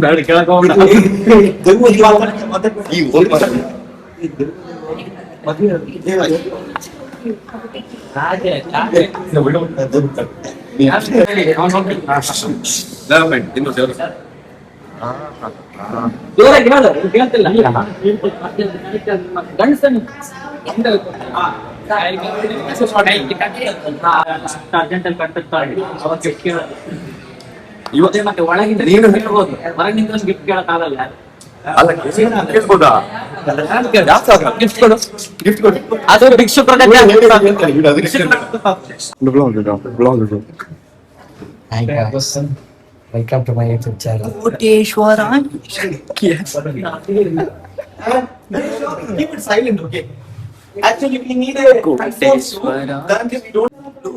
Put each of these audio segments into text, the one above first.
ಬೇಡ ಕೇಳಕ್ ಹೋಗ್ಬೇಡ. ಕೇಳ್ತಿಲ್ಲ ಗಂಡಸನ್ ಅರ್ಜೆಂಟಲ್ಲಿ ಕಟ್ಟಾಡಿ ಅವಾಗ ಗಿಫ್ಟ್ ಕೇಳೋದು. ಇವತ್ತೇ ಮತ್ತೆ ಒಳಗಿಂದ ನೀನು ಹೇಳ್ಬೋದು, ಹೊರಗಿಂದ ಗಿಫ್ಟ್ ಕೇಳಕ್ಕಾಗಲ್ಲ. ಅಲ್ಲ ಕೇಳ್ಬೋದಾ? ಗಿಫ್ಟ್ ಕೊಡು, ಗಿಫ್ಟ್ ಕೊಡು. ಅದು ಭಿಕ್ಷು Hi guys, welcome to my YouTube channel. Koteshwara. Keep it silent, okay? Actually, we need a Koteshwara. then we don't do.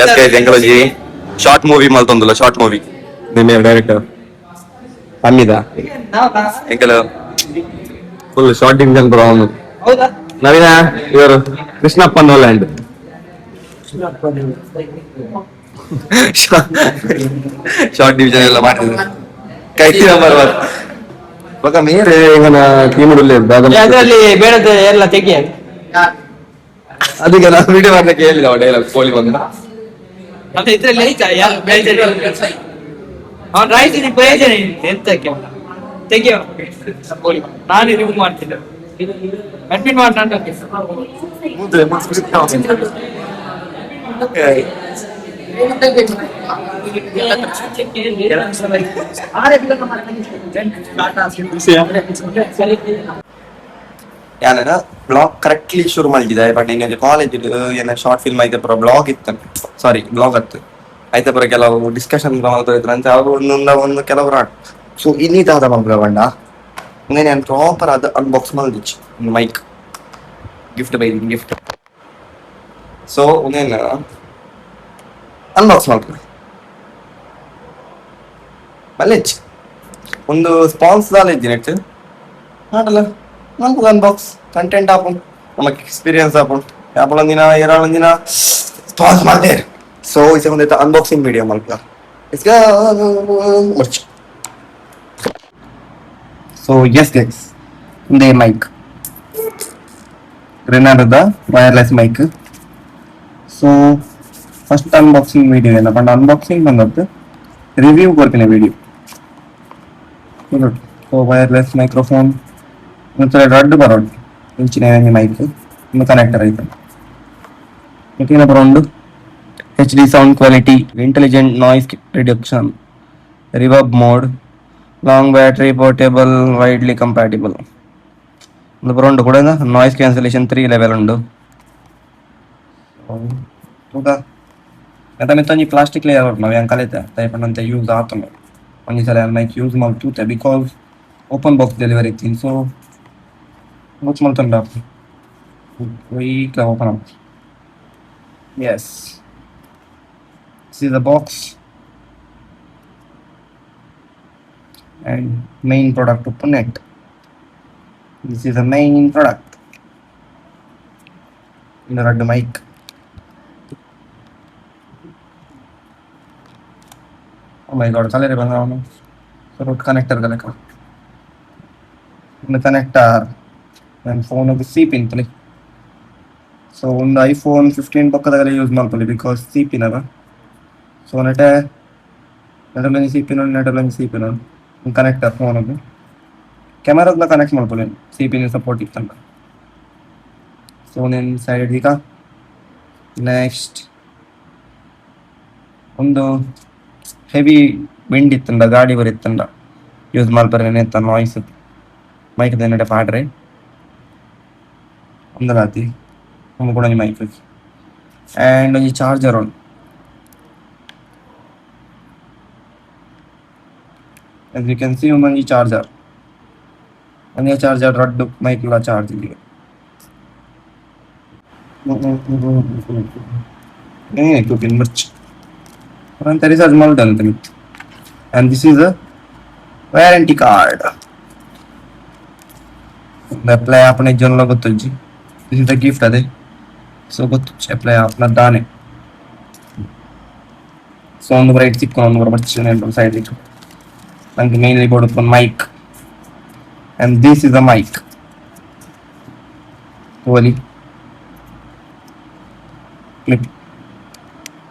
Yes guys, encourage short movie maltondula short movie. Name director. Amida. Enkala full short division bro avunu. ಹೌದಾ? Navina, ivaru Krishnappa Noland. Short division ella maatidare. Kaisi number 1. Baka mere ಇವನ team ಉಳ್ಳೆ ಅದರಲ್ಲಿ ಬೇಡದ ಎಲ್ಲ ತೆಗಿ. ಅದಕ್ಕೆ ನಾನು video ಮಾಡ್ಲಿಕ್ಕೆ ಹೇಳಿದ ಡೈಲಾಗ್ ಕೋಳಿ ಬಂದ ಮತ್ತೆ ಇದ್ರಲ್ಲಿ ಯಾರು ಅವ್ನು ರಾಯ್ತೀನಿ ಪ್ರಯೋಜನ ಎಂತಕ್ಕೆ ತೆಗಿಯೋ. ನಾನು ರಿಮೂವ್ ಮಾಡ್ತಿದ್ದೆ, ಅಡ್ಮಿಟ್ ಮಾಡಿ ನಾನು ಯಾನ ಬ್ಲಾಗ್ ಕರೆಕ್ಟ್ಲಿ ಶುರು ಮಾಡಿದೆ. ಬಟ್ ಈಗ ಕಾಲೇಜ್ ಏನ ಶಾರ್ಟ್ ಫಿಲ್ಮ್ ಐತೆ ಪರ ಬ್ಲಾಗ್ ಇತ್ತು, ಸಾರಿ ಬ್ಲಾಗ್ ಅತ್ತು ಐತೆ ಪರ ಕೆಲವು ಡಿಸ್ಕಷನ್ ಅಂತ ಅವ್ರು ಒಂದು ಕೆಲವರು ಸೊ ಇನ್ನಿತಾದ ಮಗ ಬಂಡ ಹಂಗೆ ನಾನು ಪ್ರಾಪರ್ ಅದು ಅನ್ಬಾಕ್ಸ್ ಮಾಡಿದ್ಚು mic gift by gift. So ಒಂದೇನು ಅನ್ಬಾಕ್ಸ್ ಮಾಡ್ತಾರೆ ಮಲ್ಲೇಜ್ ಒಂದು ಸ್ಪಾನ್ಸ್ ದಾಲಿದ್ದೀನಿ ನೆಟ್ ಮಾಡಲ್ಲ നമുക്ക് അൺബോക്സ് കണ്ടന്റ് ആപ്പും നമുക്ക് എക്സ്പീരിയൻസ് ആപ്പും ಯಾಪಳಂದಿನ ಏರಾಳಂದಿನ ಸ್ಪಾನ್ಸ್ ಮಾಡ್ದೆ. ಸೊ ಇಸ ಒಂದು ಅನ್ಬಾಕ್ಸಿಂಗ್ ವಿಡಿಯೋ ಮಾಡ್ಕ ಇಸ್ಕ ಮರ್ಚ್. ಸೊ ಎಸ್ ಗೈಸ್, ಒಂದೇ ಮೈಕ್ ರೆನಾರ್ದ wireless mic. So first unboxing video ಏನಪ್ಪ ಅಂದ್ರೆ ಅನ್ಬಾಕ್ಸಿಂಗ್ ಬಂದದ್ದು ರಿವ್ಯೂ ಕೊಡ್ತೀನಿ ವಿಡಿಯೋ. ಸೊ ವೈರ್ಲೆಸ್ ಮೈಕ್ರೋಫೋನ್ ರಡ್ ಬರೋದು ಇಂಚಿನ ಮೈಕ್ ಇನ್ನು ಕನೆಕ್ಟರ್ ಐತೆ. ಮತ್ತೇನ ಬರೋದು HD sound quality, intelligent noise reduction, reverb mode, long battery, portable, widely compatible. ಒಂದು ಬರೋದು ಕೂಡ ನಾಯ್ಸ್ ಕ್ಯಾನ್ಸಲೇಷನ್ 3 ಲೆವೆಲ್ ಉಂಟು. ಮೆತ್ತೊಂದು ಪ್ಲಾಸ್ಟಿಕ್ ಲೇಯರ್ ಹೊರಟು ನಾವು ಹೆಂಗೆ ಕಲಿತೆ ತೈಪಂತ ಯೂಸ್ ಆತನು ಒಂದು ಸಲ ಮೈಕ್ ಯೂಸ್ ಮಾಡ್ತೂತೆ ಬಿಕಾಸ್ ಓಪನ್ ಬಾಕ್ಸ್ ಡೆಲಿವರಿ ಇತ್ತೀನಿ. ಸೊ ಬಾಕ್ಸ್ ಮಾಡ್ತಂಡ ವೀಕ್ಲ ಓಪನ್ ಆಗ. Yes, this is the box and main product to connect. This is the main product in the red mic. Oh my god, color bana avanu. So connector galaka in the connector and phone of the C pin tali. So on the iPhone 15 ಪಕ್ಕದಾಗಲೇ use ಮಾಡ್ಕೊಳ್ಳಿ because C pin ಅವ. So ನೆಟಲ್ಲಿ C pin ನೆಟಲ್ಲಿ C pin connector phone ಅದು ಕ್ಯಾಮರಾದ connect ಮಾಡ್ಕೊಳ್ಳಿ C pin support ಇತ್ತಂತ. So నేను ಸೈಡ್ ಈಗ ನೆಕ್ಸ್ಟ್ ಒಂದು ಹೆವಿ ವಿಂಡ್ ಇತ್ತಂದ ಗಾಡಿ ಬರಿತ್ತಂದ ಯೂಸ್ ಮಾಡ್ಬಾರ ನೆತ್ತ ನಾಯ್ಸ್ ಮೈಕ್ ನೆಟ್ಟೆ ಪಾಡ್ರೆ ಒಂದು ರಾತಿ ಒಂದು ಕೂಡ ಮೈಕ್ ಆ್ಯಂಡ್ ಒಂದು ಚಾರ್ಜರ್ ಉಂಟು. as you can see ಒಂದು ಚಾರ್ಜರ್ ಒಂದೇ ಚಾರ್ಜರ್ ರಡ್ಡು ಮೈಕ್ ಎಲ್ಲ ಚಾರ್ಜ್ ಇಲ್ಲಿ ಏನಾಯ್ತು ಪಿನ್ ಮರ್ಚ್ ಅಂತ ರಿಚಾರ್ಜ್ ಮಾಡೋದಂತ ಮಿತ್. And this is a warranty card. Apply ಆಪನ ಜನಲ ಗೊತ್ತೊಜ್ಜಿ ದಿಸ್ ಇಸ್ ದ ಗಿಫ್ಟ್ ಅದೇ ಸೊ ಗೊತ್ತೊಚ್ಚಿ ಅಪ್ಲೈ ಆಪನ ದಾನೆ ಸೊ ಒಂದು ಬ್ರೈಟ್ ತಿಕ್ಕೊಂಡು ಒಂದು ಬರ ಬರ್ತೀನಿ ಸೈಡ್ ಇಟ್ಟು ನಂಗೆ mainly board mic and this is the mic Wally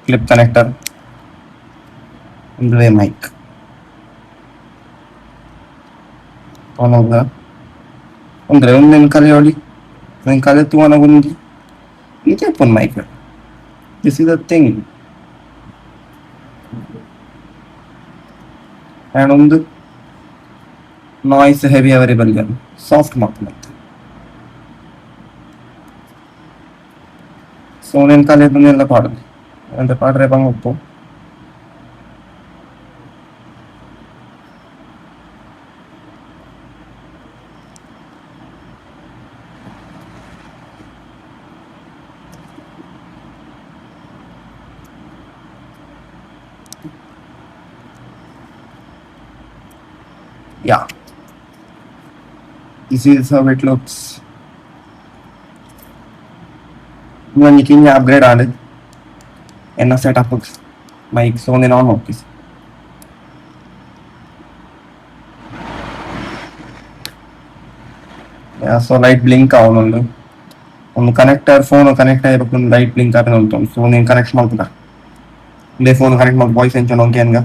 clip connector and the mic on of the andre unnen kale odi nen kale tu ana gundi ite pon mic this is the thing and on the noise heavy variable gun soft mark so nen kale dunella paadu ante paadre bang oppo yeah this is how it looks when you can upgrade on it and set up mic so then on okay yeah so light blink avunu ಒಂದು connector phone connect ಆಗಬೇಕು light blink ಆಗ್ತಾ ಉಂಟು so ನೀನು connect ಮಾಡ್ಬೋದಾ ಇಲ್ಲೇ phone connect ಮಾಡಿ voice ಎಂಚನ್ okay ಹಂಗ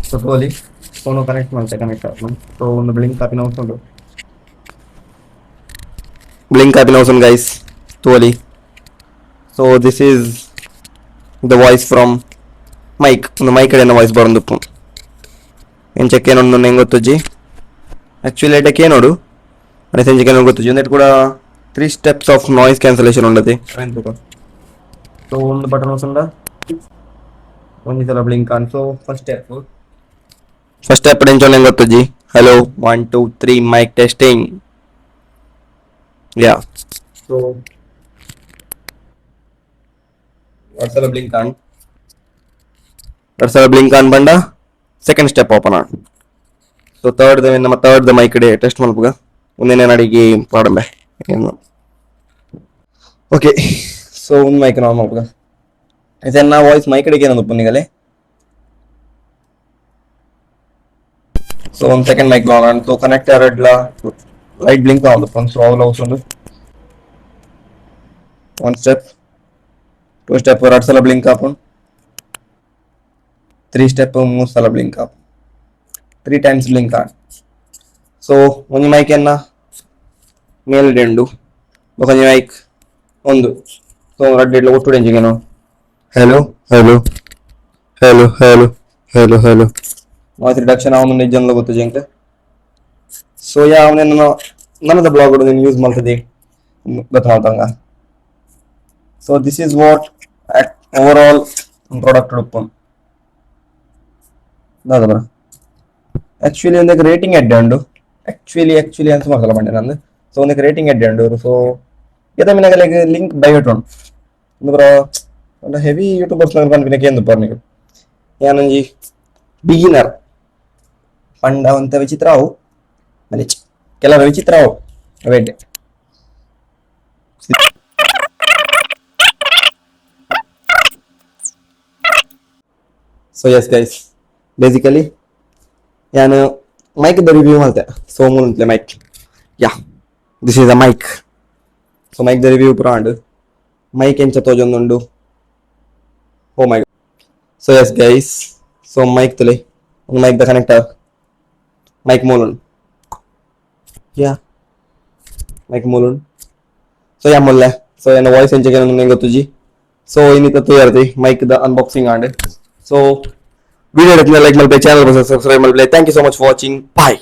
so ತೋಲಿ phone connect ಮಾಡ್ತೆ ಕನೆಕ್ಟ್ ಆಗ್ತದೆ ಸೊ ಒಂದು ಬ್ಲಿಂಕ್ ಆಪಿನ ಉಂಟು blink happy awesome guys totally so this is the voice from mic on the mic ade voice barundu en check eno nonno engottoji actually ite nodu ane sen check eno gottoji net kuda 3 steps of noise cancellation undadi so on the button osunda one is blink on so first step ade enchon engottoji hello 1 2 3 mic testing yeah so what's the blink on banda second step open on so third the mic ide test malpuga unne nadigi padambe okay so un mic on malpuga then na voice mic ide ಏನು ಪುನಿಗಲೆ so one second mic on so connector adla light blink on the front so all also one step two step for adsala blink upon three step ಮೂರು ಸಲ blink up 3 times blink on so ಒಂದು mic ಅನ್ನ ಮೇಲೆ ಡೆಂಡು ಒಂದು mic ಒಂದು so red ಇಡ್ಲ ಒಟ್ಟು ಡೆಂಜಿಗೆ no hello hello hello hello hello hello noise reduction ಅವನು ನಿಜಂಲ ಗೊತ್ತು ಜಿಂಕ ಸೊ ಯಾ ಅವನೇನು ನನ್ನದ ಬ್ಲಾಗ್ ನೀನು ಯೂಸ್ ಮಾಡ್ತಿದ್ದೆ ಗೊತ್ತಾಗ್ತಂಗ so this is what over all product ಉಪ್ಪು ಬರ ಆಕ್ಚುಲಿ ಒಂದಕ್ಕೆ ರೇಟಿಂಗ್ ಎಡ್ಡೆ ಉಂಡು ಆಕ್ಚುಲಿ ಅಂತ ಮಾಡ್ಸಲ್ಲ ಬಂಡೆ ನಂದು ಸೊ ಒಂದಕ್ಕೆ ರೇಟಿಂಗ್ ಎಡ್ಡೆ ಉಂಡು ಸೊ ಇದ ಮಿನಗಲೆಗೆ ಲಿಂಕ್ ಬೈಟ್ ಉಂಟು ಅಂದ್ರೆ ಒಂದು ಹೆವಿ ಯೂಟ್ಯೂಬರ್ಸ್ ಬಂದ್ಬಿನಕ್ಕೆ ಎಂದು ಬರ್ನಿಗೆ ಯಾನಂಜಿ ಬಿಗಿನರ್ ಪಂಡ ಅಂತ ವಿಚಿತ್ರ ಅವು ಅಲ್ಲಿ ಕೆಲವು ವಿಚಿತ್ರ weight so yes guys basically ನಾನು ಮೈಕ್ದ ರಿವ್ಯೂ ಮಾಡ್ತೆ ಸೋಮು ಅಂತಲೇ mic yeah this is a mic so ಮೈಕ್ದ ರಿವ್ಯೂ ಪುರಾಂಡ್ ಮೈಕ್ ಎಂಚ ತೋಜೊಂದುಂಡು oh my so yes guys so mic ತುಲೆ ಒಂದು ಮೈಕ್ ದ ಕನೆಕ್ಟರ್ ಮೈಕ್ ಮೂಲನ್ yeah mic mulun so yeah molle so ena voice enjage nange gottuje so inita tuyardi mic the unboxing and so video like malpe channel subscribe malpe thank you so much for watching bye.